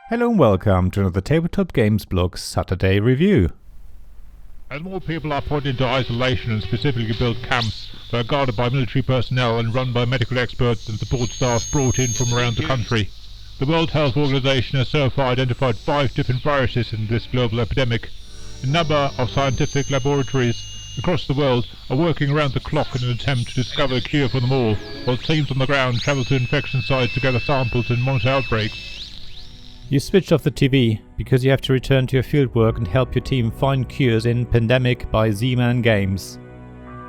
Hello and welcome to another Tabletop Games blog Saturday review. As more people are put into isolation and specifically built camps that are guarded by military personnel and run by medical experts and support staff brought in from around the country, the World Health Organization has so far identified 5 different viruses in this global epidemic. A number of scientific laboratories across the world are working around the clock in an attempt to discover a cure for them all, while teams on the ground travel to infection sites to gather samples and monitor outbreaks. You switched off the TV because you have to return to your fieldwork and help your team find cures in Pandemic by Z-Man Games.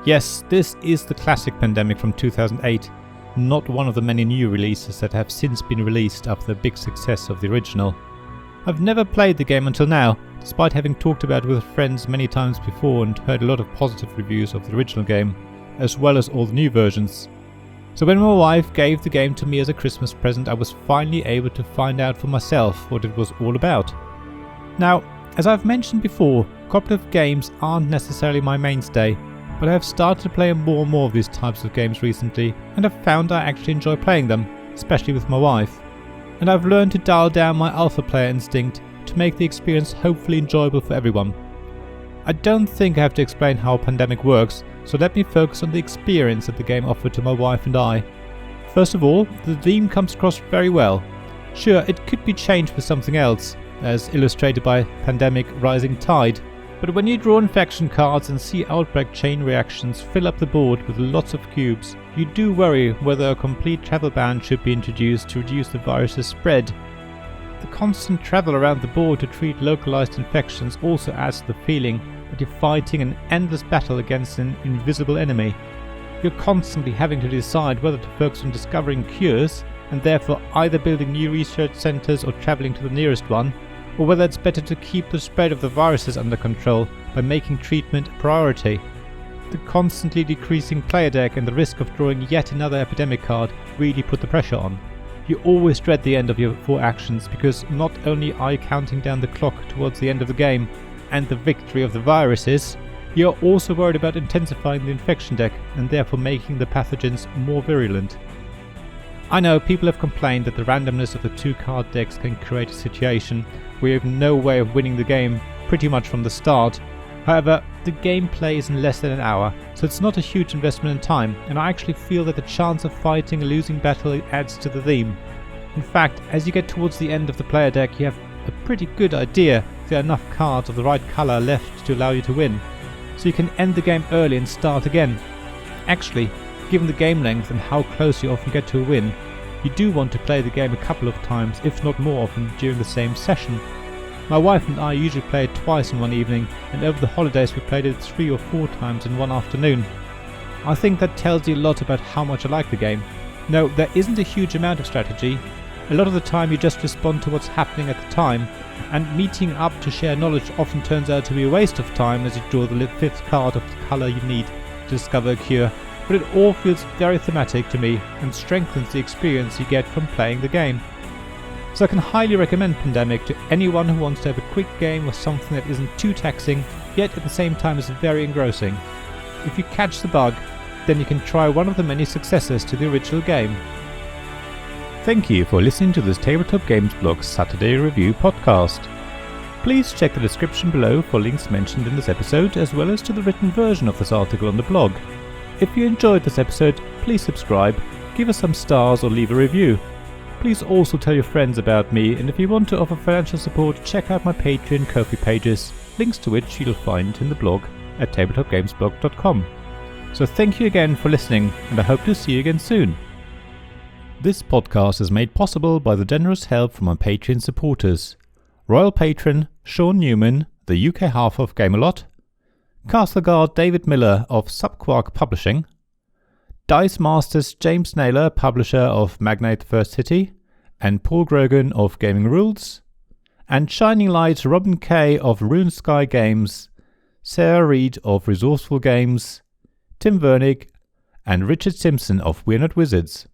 Yes, this is the classic Pandemic from 2008, not one of the many new releases that have since been released after the big success of the original. I've never played the game until now, despite having talked about it with friends many times before and heard a lot of positive reviews of the original game, as well as all the new versions. So when my wife gave the game to me as a Christmas present, I was finally able to find out for myself what it was all about. Now, as I've mentioned before, cooperative games aren't necessarily my mainstay, but I have started to play more and more of these types of games recently, and I've found I actually enjoy playing them, especially with my wife. And I've learned to dial down my alpha player instinct to make the experience hopefully enjoyable for everyone. I don't think I have to explain how Pandemic works, so let me focus on the experience that the game offered to my wife and I. First of all, the theme comes across very well. Sure, it could be changed with something else, as illustrated by Pandemic Rising Tide, but when you draw infection cards and see outbreak chain reactions fill up the board with lots of cubes, you do worry whether a complete travel ban should be introduced to reduce the virus's spread. The constant travel around the board to treat localized infections also adds to the feeling that you're fighting an endless battle against an invisible enemy. You're constantly having to decide whether to focus on discovering cures and therefore either building new research centers or traveling to the nearest one, or whether it's better to keep the spread of the viruses under control by making treatment a priority. The constantly decreasing player deck and the risk of drawing yet another epidemic card really put the pressure on. You always dread the end of your 4 actions because not only are you counting down the clock towards the end of the game and the victory of the viruses, you're also worried about intensifying the infection deck and therefore making the pathogens more virulent. I know people have complained that the randomness of the 2 card decks can create a situation where you have no way of winning the game pretty much from the start. However, the gameplay is in less than an hour, so it's not a huge investment in time, and I actually feel that the chance of fighting a losing battle adds to the theme. In fact, as you get towards the end of the player deck, you have a pretty good idea if there are enough cards of the right colour left to allow you to win, so you can end the game early and start again. Actually, given the game length and how close you often get to a win, you do want to play the game a couple of times, if not more often, during the same session. My wife and I usually play it twice in one evening, and over the holidays we played it 3 or 4 times in one afternoon. I think that tells you a lot about how much I like the game. No, there isn't a huge amount of strategy. A lot of the time you just respond to what's happening at the time, and meeting up to share knowledge often turns out to be a waste of time as you draw the 5th card of the colour you need to discover a cure, but it all feels very thematic to me and strengthens the experience you get from playing the game. So I can highly recommend Pandemic to anyone who wants to have a quick game with something that isn't too taxing, yet at the same time is very engrossing. If you catch the bug, then you can try one of the many successors to the original game. Thank you for listening to this Tabletop Games blog Saturday review podcast. Please check the description below for links mentioned in this episode, as well as to the written version of this article on the blog. If you enjoyed this episode, please subscribe, give us some stars or leave a review. Please also tell your friends about me, and if you want to offer financial support, check out my Patreon and Ko-fi pages, links to which you'll find in the blog at tabletopgamesblog.com. So thank you again for listening, and I hope to see you again soon. This podcast is made possible by the generous help from my Patreon supporters: Royal Patron Sean Newman, the UK half of Gamelot, Castleguard David Miller of Subquark Publishing, Dice Masters James Naylor, publisher of Magnate First City, and Paul Grogan of Gaming Rules, and Shining Light Robin Kay of Rune Sky Games, Sarah Reed of Resourceful Games, Tim Vernick, and Richard Simpson of We're Not Wizards.